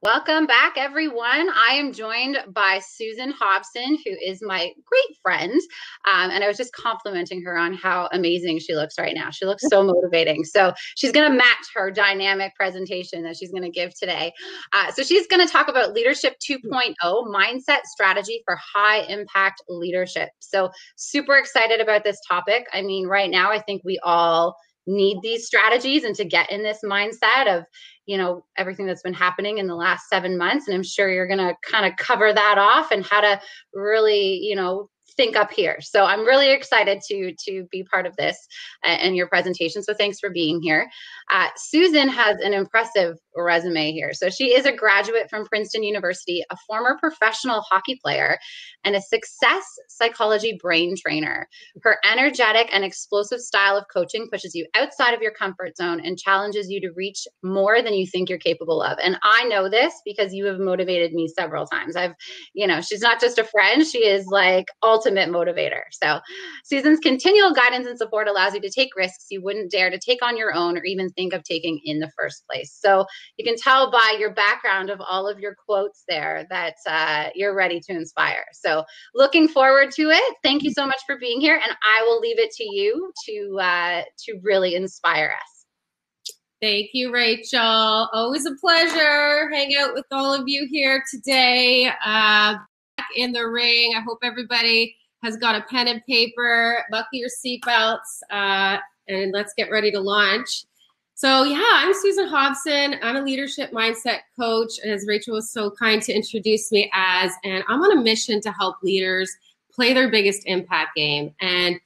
Welcome back, everyone. I am joined by Susan Hobson, who is my great friend. And I was just complimenting her on how amazing she looks right now. She looks so motivating. So she's going to match her dynamic presentation that she's going to give today. So she's going to talk about Leadership 2.0, mindset strategy for high impact leadership. So super excited about this topic. I mean, right now, I think we all need these strategies and to get in this mindset of everything that's been happening in the last 7 months. And I'm sure you're going to kind of cover that off and how to really, think up here. So I'm really excited to be part of this and your presentation. So thanks for being here. Susan has an impressive resume here. So she is a graduate from Princeton University, a former professional hockey player, and a success psychology brain trainer. Her energetic and explosive style of coaching pushes you outside of your comfort zone and challenges you to reach more than you think you're capable of. And I know this because you have motivated me several times. She's not just a friend, she is like ultimate motivator. So Susan's continual guidance and support allows you to take risks you wouldn't dare to take on your own or even think of taking in the first place. So you can tell by your background of all of your quotes there that you're ready to inspire. So looking forward to it. Thank you so much for being here. And I will leave it to you to really inspire us. Thank you, Rachel. Always a pleasure hang out with all of you here today. Back in the ring. I hope everybody has got a pen and paper, buckle your seatbelts, and let's get ready to launch. So yeah, I'm Susan Hobson. I'm a leadership mindset coach, as Rachel was so kind to introduce me as, and I'm on a mission to help leaders play their biggest impact game. And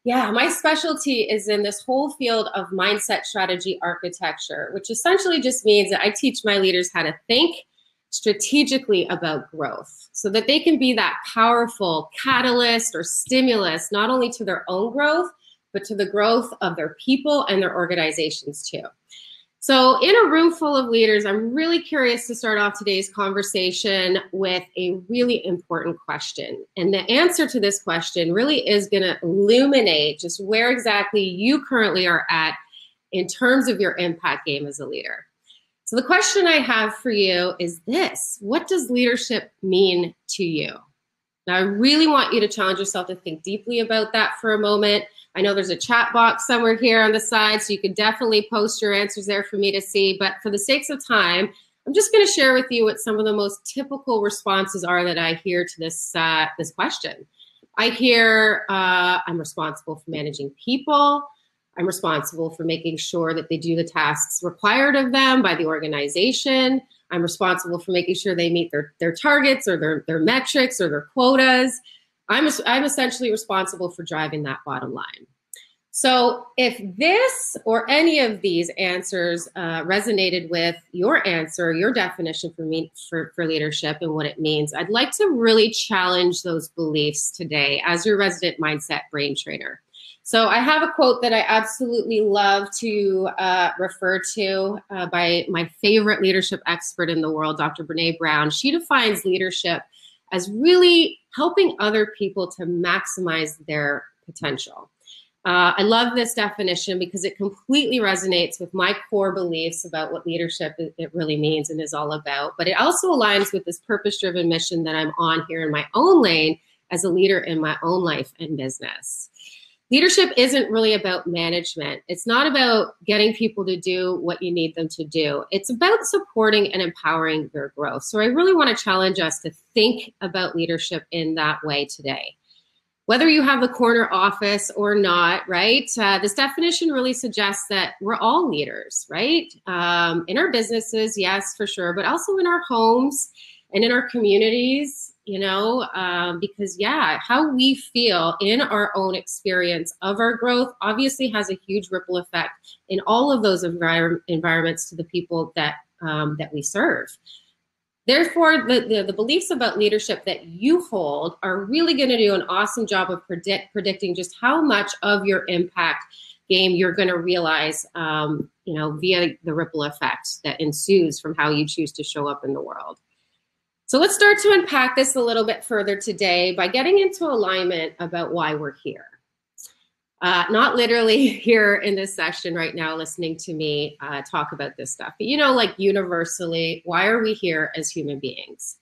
yeah, my specialty is in this whole field of mindset strategy architecture, which essentially just means that I teach my leaders how to think strategically about growth so that they can be that powerful catalyst or stimulus, not only to their own growth, but to the growth of their people and their organizations too. So in a room full of leaders, I'm really curious to start off today's conversation with a really important question. And the answer to this question really is going to illuminate just where exactly you currently are at in terms of your impact game as a leader. So the question I have for you is this: what does leadership mean to you? Now, I really want you to challenge yourself to think deeply about that for a moment. I know there's a chat box somewhere here on the side, so you can definitely post your answers there for me to see. But for the sakes of time, I'm just going to share with you what some of the most typical responses are that I hear to this question. I hear, I'm responsible for managing people. I'm responsible for making sure that they do the tasks required of them by the organization. I'm responsible for making sure they meet their targets or their metrics or their quotas. I'm essentially responsible for driving that bottom line. So if this or any of these answers resonated with your answer, your definition for leadership and what it means, I'd like to really challenge those beliefs today as your resident mindset brain trainer. So I have a quote that I absolutely love to refer to by my favorite leadership expert in the world, Dr. Brene Brown. She defines leadership as really helping other people to maximize their potential. I love this definition because it completely resonates with my core beliefs about what leadership it really means and is all about. But it also aligns with this purpose-driven mission that I'm on here in my own lane as a leader in my own life and business. Leadership isn't really about management. It's not about getting people to do what you need them to do. It's about supporting and empowering their growth. So I really want to challenge us to think about leadership in that way today. Whether you have the corner office or not, right? This definition really suggests that we're all leaders, right? In our businesses, yes, for sure, but also in our homes and in our communities, because yeah, how we feel in our own experience of our growth obviously has a huge ripple effect in all of those environments to the people that we serve. Therefore, the beliefs about leadership that you hold are really going to do an awesome job of predicting just how much of your impact game you're going to realize, via the ripple effect that ensues from how you choose to show up in the world. So let's start to unpack this a little bit further today by getting into alignment about why we're here. Not literally here in this session right now listening to me talk about this stuff, but like universally, why are we here as human beings?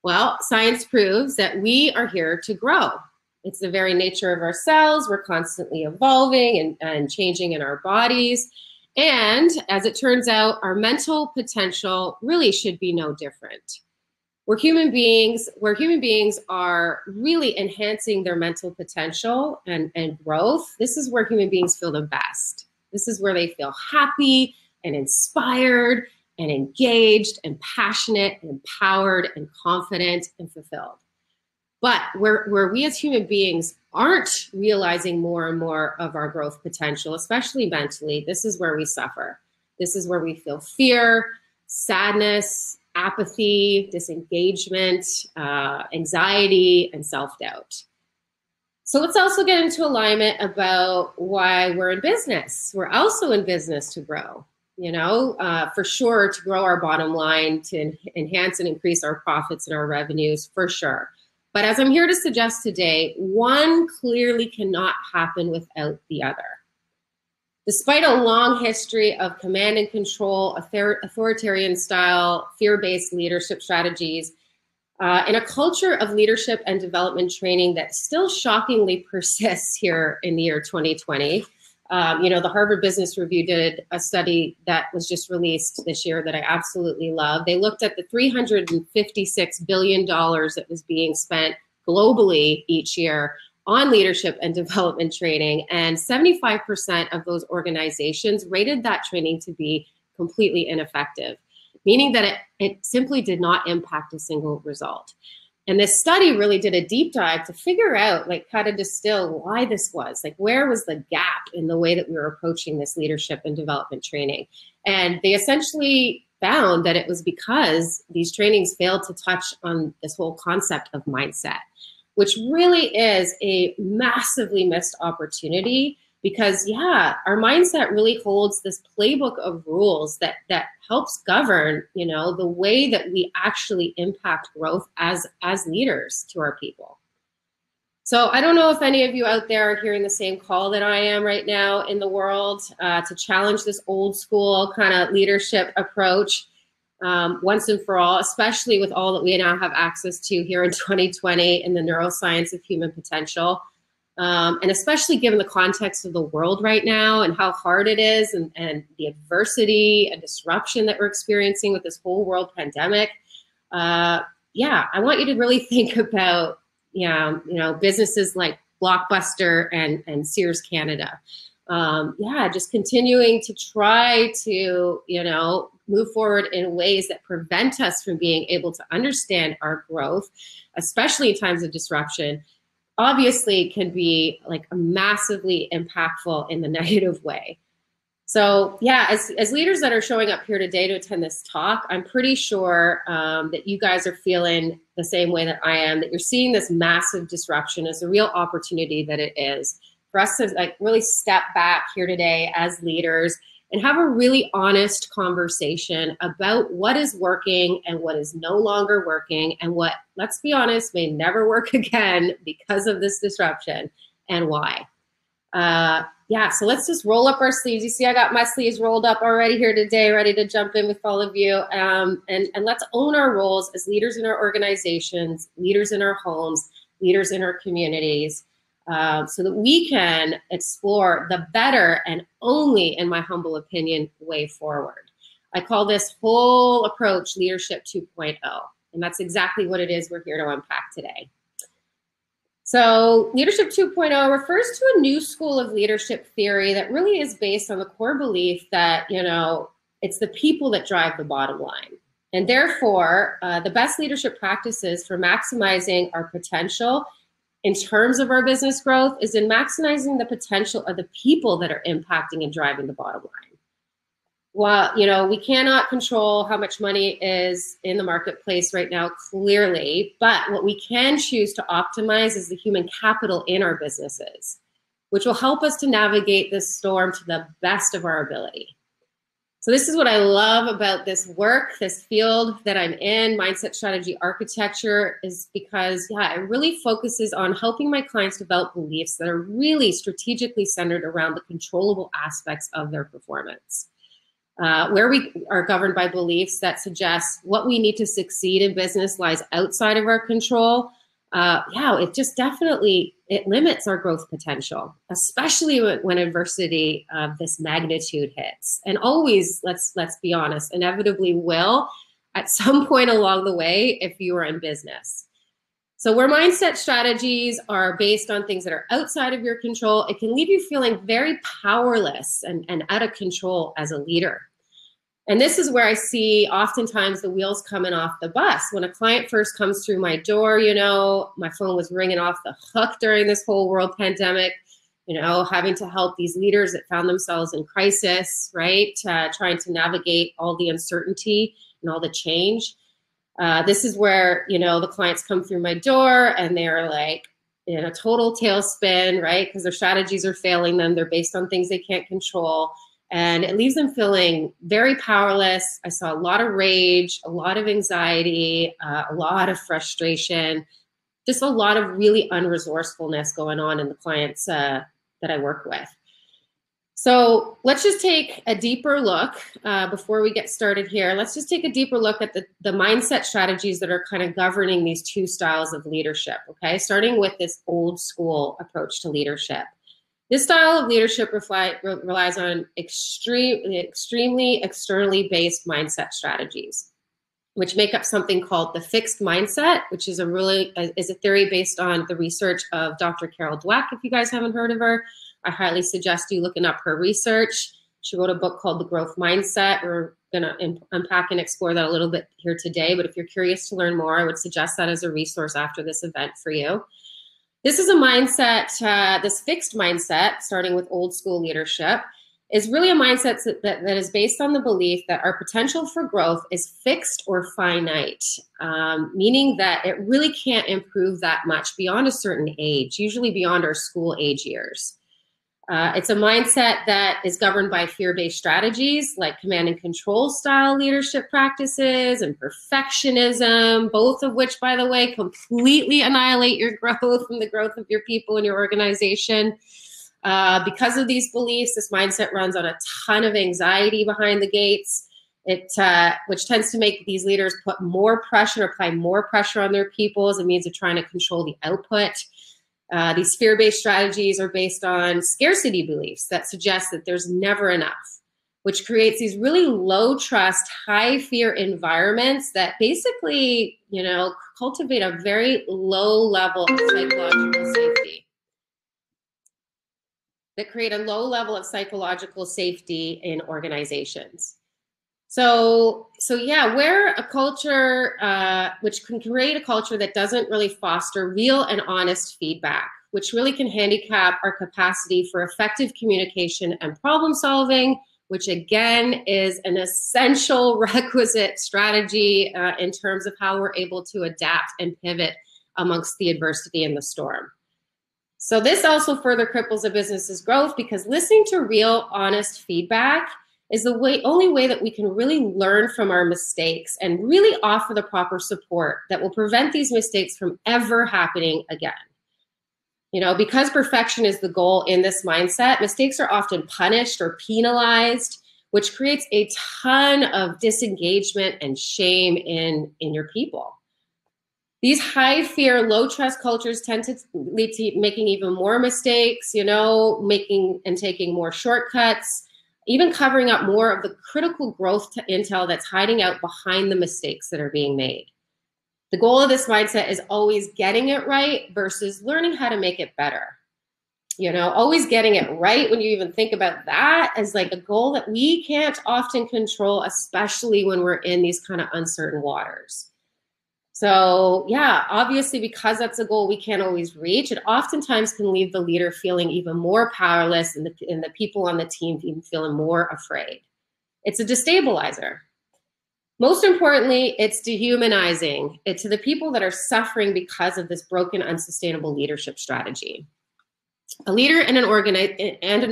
Well, science proves that we are here to grow. It's the very nature of our cells. We're constantly evolving and changing in our bodies. And as it turns out, our mental potential really should be no different. Where human beings are really enhancing their mental potential and growth, this is where human beings feel the best. This is where they feel happy and inspired and engaged and passionate and empowered and confident and fulfilled. But where we as human beings aren't realizing more and more of our growth potential, especially mentally, this is where we suffer. This is where we feel fear, sadness, apathy, disengagement, anxiety, and self-doubt. So let's also get into alignment about why we're in business. We're also in business to grow, for sure, to grow our bottom line, to enhance and increase our profits and our revenues, for sure. But as I'm here to suggest today, one clearly cannot happen without the other. Despite a long history of command and control, authoritarian style, fear-based leadership strategies, in a culture of leadership and development training that still shockingly persists here in the year 2020. The Harvard Business Review did a study that was just released this year that I absolutely love. They looked at the $356 billion that was being spent globally each year on leadership and development training, and 75% of those organizations rated that training to be completely ineffective, meaning that it simply did not impact a single result. And this study really did a deep dive to figure out, how to distill why this was, where was the gap in the way that we were approaching this leadership and development training. And they essentially found that it was because these trainings failed to touch on this whole concept of mindset, which really is a massively missed opportunity because, our mindset really holds this playbook of rules that helps govern, the way that we actually impact growth as leaders to our people. So I don't know if any of you out there are hearing the same call that I am right now in the world to challenge this old school kind of leadership approach once and for all, especially with all that we now have access to here in 2020 in the neuroscience of human potential. And especially given the context of the world right now and how hard it is and the adversity and disruption that we're experiencing with this whole world pandemic. I want you to really think about, businesses like Blockbuster and Sears Canada. Just continuing to try to, move forward in ways that prevent us from being able to understand our growth, especially in times of disruption, obviously can be massively impactful in the negative way. So as leaders that are showing up here today to attend this talk, I'm pretty sure that you guys are feeling the same way that I am, that you're seeing this massive disruption as a real opportunity that it is for us to really step back here today as leaders and have a really honest conversation about what is working and what is no longer working and what, let's be honest, may never work again because of this disruption and why. So let's just roll up our sleeves. You see, I got my sleeves rolled up already here today, ready to jump in with all of you. And let's own our roles as leaders in our organizations, leaders in our homes, leaders in our communities, so that we can explore the better and only, in my humble opinion, way forward. I call this whole approach Leadership 2.0, and that's exactly what it is we're here to unpack today. So Leadership 2.0 refers to a new school of leadership theory that really is based on the core belief that, it's the people that drive the bottom line. And therefore, the best leadership practices for maximizing our potential in terms of our business growth is in maximizing the potential of the people that are impacting and driving the bottom line. Well, we cannot control how much money is in the marketplace right now, clearly, but what we can choose to optimize is the human capital in our businesses, which will help us to navigate this storm to the best of our ability. So this is what I love about this work, this field that I'm in, mindset strategy architecture, is because, yeah, it really focuses on helping my clients develop beliefs that are really strategically centered around the controllable aspects of their performance. Where we are governed by beliefs that suggest what we need to succeed in business lies outside of our control. Yeah, it just definitely, it limits our growth potential, especially when adversity of this magnitude hits. And always, let's be honest, inevitably will at some point along the way if you are in business. So where mindset strategies are based on things that are outside of your control, it can leave you feeling very powerless and out of control as a leader. And this is where I see oftentimes the wheels coming off the bus. When a client first comes through my door, you know, my phone was ringing off the hook during this whole world pandemic, you know, having to help these leaders that found themselves in crisis, right? Trying to navigate all the uncertainty and all the change. This is where, you know, the clients come through my door and they're like in a total tailspin, right? Because their strategies are failing them. They're based on things they can't control. And it leaves them feeling very powerless. I saw a lot of rage, a lot of anxiety, a lot of frustration, just a lot of really unresourcefulness going on in the clients that I work with. So let's just take a deeper look before we get started here. Let's just take a deeper look at the mindset strategies that are kind of governing these two styles of leadership, okay? Starting with this old school approach to leadership. This style of leadership relies on extremely externally based mindset strategies, which make up something called the fixed mindset, which is a theory based on the research of Dr. Carol Dweck. If you guys haven't heard of her, I highly suggest you looking up her research. She wrote a book called The Growth Mindset. We're going to unpack and explore that a little bit here today, but if you're curious to learn more, I would suggest that as a resource after this event for you. This is a mindset, this fixed mindset, starting with old school leadership, is really a mindset that is based on the belief that our potential for growth is fixed or finite, meaning that it really can't improve that much beyond a certain age, usually beyond our school age years. It's a mindset that is governed by fear-based strategies like command and control style leadership practices and perfectionism, both of which, by the way, completely annihilate your growth and the growth of your people and your organization. Because of these beliefs, this mindset runs on a ton of anxiety behind the gates, which tends to make these leaders put more pressure, apply more pressure on their people as a means of trying to control the output. These fear-based strategies are based on scarcity beliefs that suggest that there's never enough, which creates these really low trust, high fear environments that basically, you know, cultivate a very low level of psychological safety. That create a low level of psychological safety in organizations. So yeah, where a culture, which can create a culture that doesn't really foster real and honest feedback, which really can handicap our capacity for effective communication and problem solving, which again is an essential requisite strategy in terms of how we're able to adapt and pivot amongst the adversity and the storm. So this also further cripples a business's growth because listening to real, honest feedback is the only way that we can really learn from our mistakes and really offer the proper support that will prevent these mistakes from ever happening again. You know, because perfection is the goal in this mindset, mistakes are often punished or penalized, which creates a ton of disengagement and shame in your people. These high fear, low trust cultures tend to lead to making even more mistakes, you know, making and taking more shortcuts, even covering up more of the critical growth intel that's hiding out behind the mistakes that are being made. The goal of this mindset is always getting it right versus learning how to make it better. You know, always getting it right, when you even think about that as like a goal that we can't often control, especially when we're in these kind of uncertain waters. So yeah, obviously, because that's a goal we can't always reach, it oftentimes can leave the leader feeling even more powerless and the people on the team even feeling more afraid. It's a destabilizer. Most importantly, it's dehumanizing to the people that are suffering because of this broken, unsustainable leadership strategy. A leader in an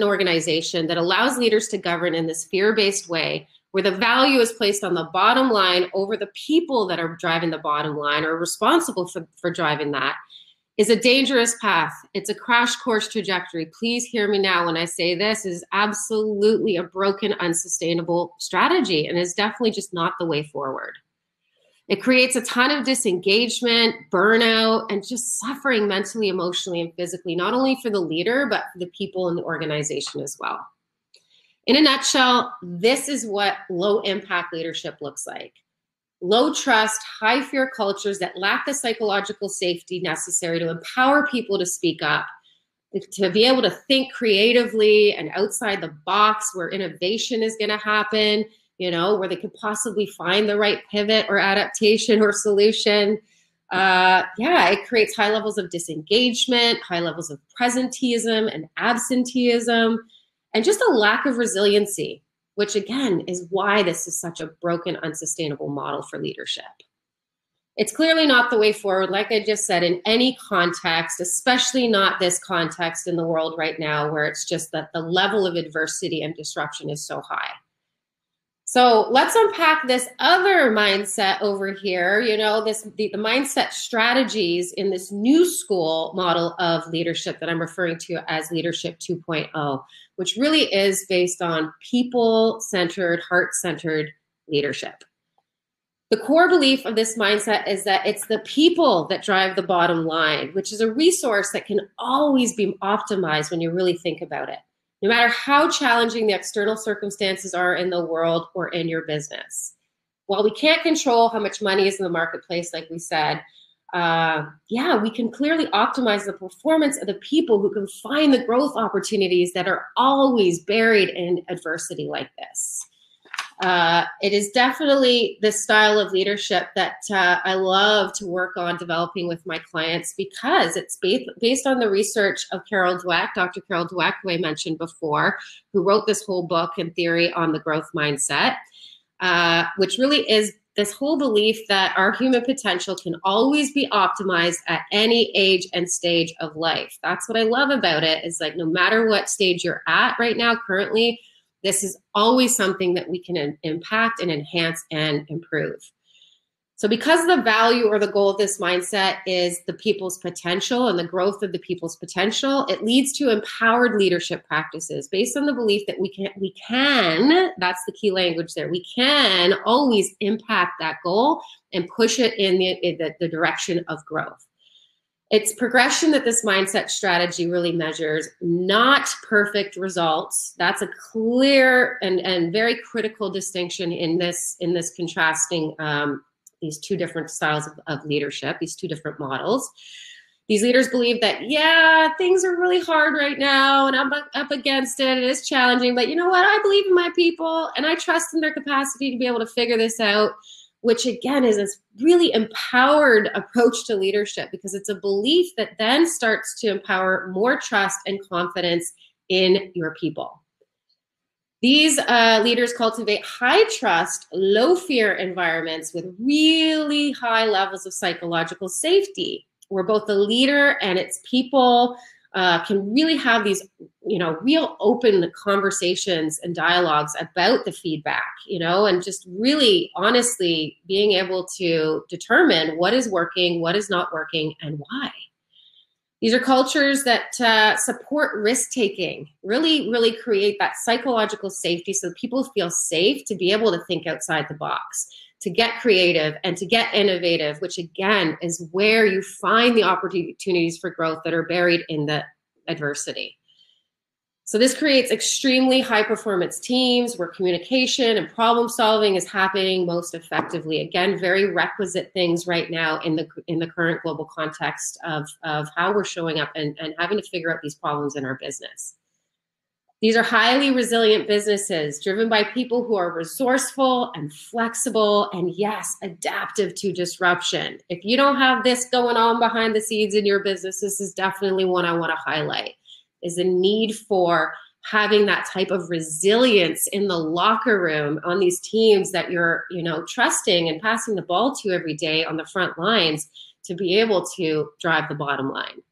organization that allows leaders to govern in this fear-based way where the value is placed on the bottom line over the people that are driving the bottom line or responsible for driving that, is a dangerous path. It's a crash course trajectory. Please hear me now when I say this is absolutely a broken, unsustainable strategy, and is definitely just not the way forward. It creates a ton of disengagement, burnout, and just suffering mentally, emotionally, and physically, not only for the leader, but for the people in the organization as well. In a nutshell, this is what low impact leadership looks like. Low trust, high fear cultures that lack the psychological safety necessary to empower people to speak up, to be able to think creatively and outside the box where innovation is going to happen, where they could possibly find the right pivot or adaptation or solution. It creates high levels of disengagement, high levels of presenteeism and absenteeism, and just a lack of resiliency, which again is why this is such a broken, unsustainable model for leadership. It's clearly not the way forward, like I just said, in any context, especially not this context in the world right now, where it's just that the level of adversity and disruption is so high. So let's unpack this other mindset over here, the mindset strategies in this new school model of leadership that I'm referring to as Leadership 2.0, which really is based on people-centered, heart-centered leadership. The core belief of this mindset is that it's the people that drive the bottom line, which is a resource that can always be optimized when you really think about it, no matter how challenging the external circumstances are in the world or in your business. While we can't control how much money is in the marketplace, like we said, we can clearly optimize the performance of the people who can find the growth opportunities that are always buried in adversity like this. It is definitely the style of leadership that I love to work on developing with my clients, because it's based on the research of Carol Dweck, Dr. Carol Dweck, who I mentioned before, who wrote this whole book and theory on the growth mindset, which really is this whole belief that our human potential can always be optimized at any age and stage of life. That's what I love about it, is like no matter what stage you're at right now, currently, this is always something that we can impact and enhance and improve. So because the value or the goal of this mindset is the people's potential and the growth of the people's potential, it leads to empowered leadership practices based on the belief that we can, that's the key language there, we can always impact that goal and push it in the direction of growth. It's progression that this mindset strategy really measures, not perfect results. That's a clear and very critical distinction in this contrasting these two different styles of leadership, these two different models. These leaders believe that, things are really hard right now and I'm up against it. It is challenging, but you know what? I believe in my people and I trust in their capacity to be able to figure this out, which again is this really empowered approach to leadership, because it's a belief that then starts to empower more trust and confidence in your people. These leaders cultivate high trust, low fear environments with really high levels of psychological safety, where both the leader and its people can really have these, real open conversations and dialogues about the feedback, and just really honestly being able to determine what is working, what is not working, and why. These are cultures that support risk-taking, really create that psychological safety so people feel safe to be able to think outside the box, to get creative and to get innovative, which again is where you find the opportunities for growth that are buried in the adversity. So this creates extremely high performance teams where communication and problem solving is happening most effectively. Again, very requisite things right now in the current global context of how we're showing up and having to figure out these problems in our business. These are highly resilient businesses driven by people who are resourceful and flexible and, yes, adaptive to disruption. If you don't have this going on behind the scenes in your business, this is definitely one I want to highlight, is the need for having that type of resilience in the locker room on these teams that you're, trusting and passing the ball to every day on the front lines to be able to drive the bottom line.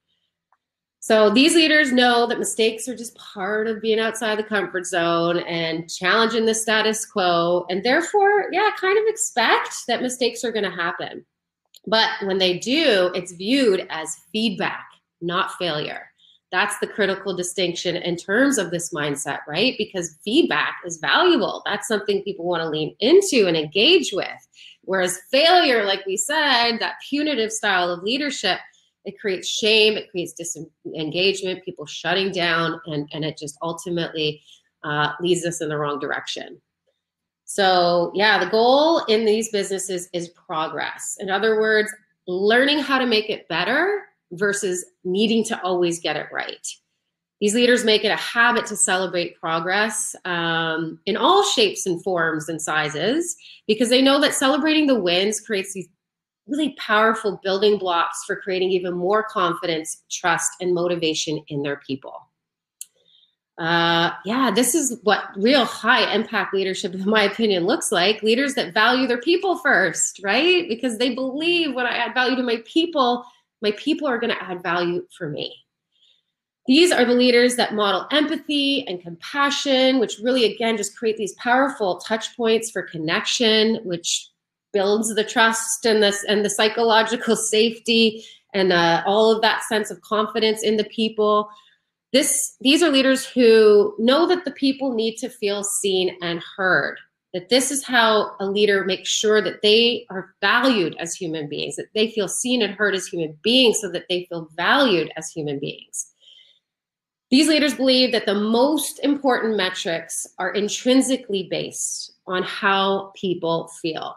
So these leaders know that mistakes are just part of being outside the comfort zone and challenging the status quo, and therefore, yeah, kind of expect that mistakes are going to happen. But when they do, it's viewed as feedback, not failure. That's the critical distinction in terms of this mindset, right? Because feedback is valuable. That's something people want to lean into and engage with. Whereas failure, like we said, that punitive style of leadership, it creates shame, it creates disengagement, people shutting down, and it just ultimately leads us in the wrong direction. So yeah, the goal in these businesses is progress. In other words, learning how to make it better versus needing to always get it right. These leaders make it a habit to celebrate progress in all shapes and forms and sizes, because they know that celebrating the wins creates these really powerful building blocks for creating even more confidence, trust, and motivation in their people. Yeah, this is what real high impact leadership, in my opinion, looks like. Leaders that value their people first, right? Because they believe when I add value to my people are going to add value for me. These are the leaders that model empathy and compassion, which really, again, just create these powerful touch points for connection, which builds the trust and the psychological safety and all of that sense of confidence in the people. These are leaders who know that the people need to feel seen and heard, that this is how a leader makes sure that they are valued as human beings, that they feel seen and heard as human beings so that they feel valued as human beings. These leaders believe that the most important metrics are intrinsically based on how people feel.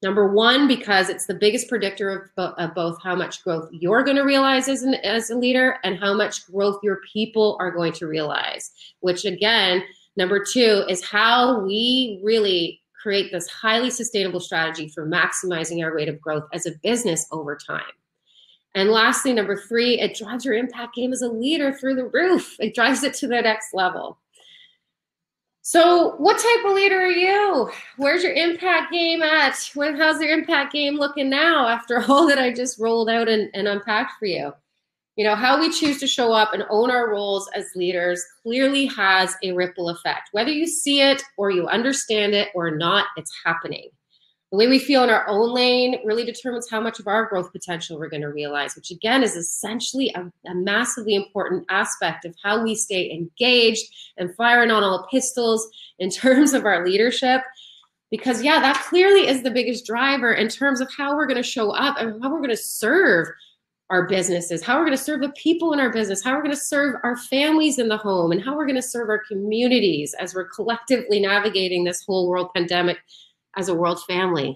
Number one, because it's the biggest predictor of both how much growth you're going to realize as a leader and how much growth your people are going to realize, which again, number two, is how we really create this highly sustainable strategy for maximizing our rate of growth as a business over time. And lastly, number three, it drives your impact game as a leader through the roof. It drives it to the next level. So what type of leader are you? Where's your impact game at? How's your impact game looking now after all that I just rolled out and unpacked for you? You know, how we choose to show up and own our roles as leaders clearly has a ripple effect. Whether you see it or you understand it or not, it's happening. The way we feel in our own lane really determines how much of our growth potential we're going to realize, which again is essentially a massively important aspect of how we stay engaged and firing on all pistols in terms of our leadership. Because yeah, that clearly is the biggest driver in terms of how we're going to show up and how we're going to serve our businesses, how we're going to serve the people in our business, how we're going to serve our families in the home, and how we're going to serve our communities as we're collectively navigating this whole world pandemic as a world family.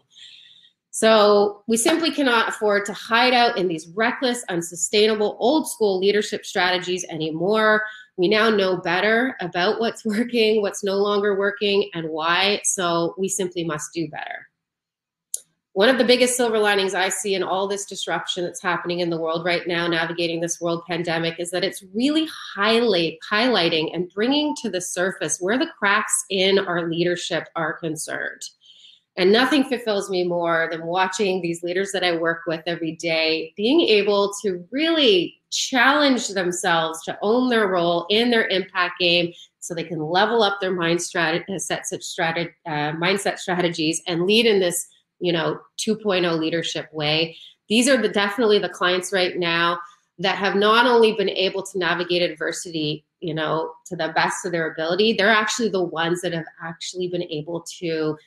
So we simply cannot afford to hide out in these reckless, unsustainable, old school leadership strategies anymore. We now know better about what's working, what's no longer working, and why. So we simply must do better. One of the biggest silver linings I see in all this disruption that's happening in the world right now, navigating this world pandemic, is that it's really highlighting and bringing to the surface where the cracks in our leadership are concerned. And nothing fulfills me more than watching these leaders that I work with every day being able to really challenge themselves to own their role in their impact game so they can level up their mindset strategies and lead in this 2.0 leadership way. These are definitely the clients right now that have not only been able to navigate adversity, to the best of their ability, they're actually the ones that have actually been able to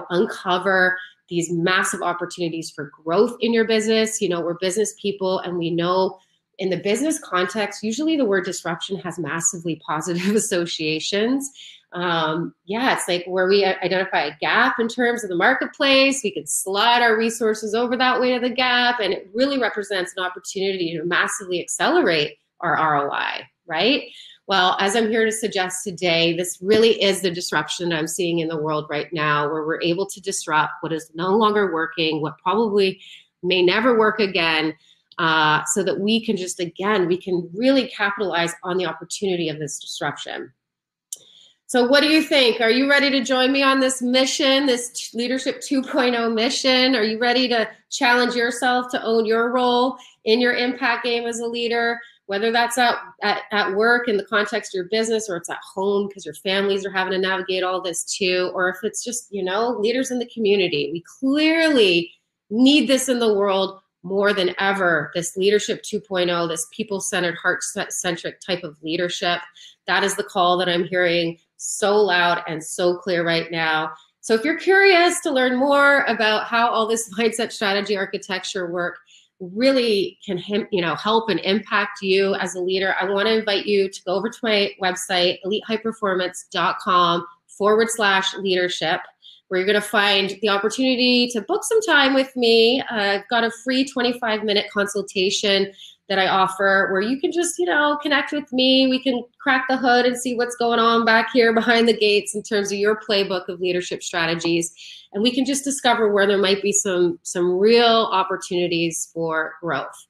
uncover these massive opportunities for growth in your business. We're business people, and we know in the business context, usually the word disruption has massively positive associations. It's like where we identify a gap in terms of the marketplace, we could slide our resources over that way to the gap, and it really represents an opportunity to massively accelerate our ROI, right? Well, as I'm here to suggest today, this really is the disruption I'm seeing in the world right now, where we're able to disrupt what is no longer working, what probably may never work again, so that we can we can really capitalize on the opportunity of this disruption. So what do you think? Are you ready to join me on this mission, this Leadership 2.0 mission? Are you ready to challenge yourself to own your role in your impact game as a leader? whether that's at work in the context of your business, or it's at home because your families are having to navigate all this too, or if it's just, you know, leaders in the community. We clearly need this in the world more than ever, this leadership 2.0, this people-centered, heart-centric type of leadership. That is the call that I'm hearing so loud and so clear right now. So if you're curious to learn more about how all this mindset, strategy, architecture work really can, you know, help and impact you as a leader, I want to invite you to go over to my website, elitehighperformance.com/leadership, where you're going to find the opportunity to book some time with me. I've got a free 25-minute consultation that I offer where you can just, you know, connect with me. We can crack the hood and see what's going on back here behind the gates in terms of your playbook of leadership strategies. And we can just discover where there might be some real opportunities for growth.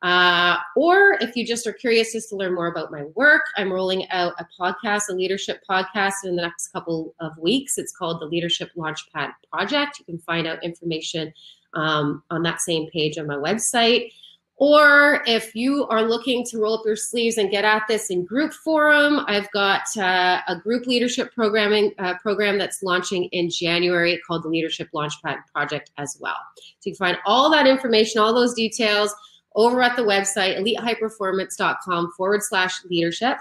Or if you just are curious just to learn more about my work, I'm rolling out a podcast, a leadership podcast in the next couple of weeks. It's called the Leadership Launchpad Project. You can find out information on that same page on my website. Or if you are looking to roll up your sleeves and get at this in group forum, I've got a group leadership program that's launching in January called the Leadership Launchpad Project as well. So you can find all that information, all those details over at the website, elitehighperformance.com/leadership.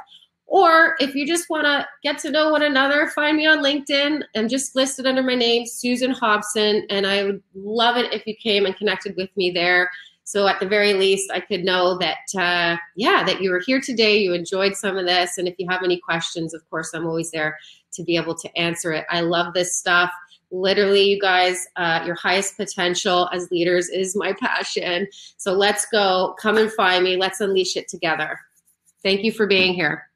Or if you just want to get to know one another, find me on LinkedIn and just listed under my name, Susan Hobson. And I would love it if you came and connected with me there. So at the very least, I could know that, that you were here today, you enjoyed some of this. And if you have any questions, of course, I'm always there to be able to answer it. I love this stuff. Literally, you guys, your highest potential as leaders is my passion. So let's go. Come and find me. Let's unleash it together. Thank you for being here.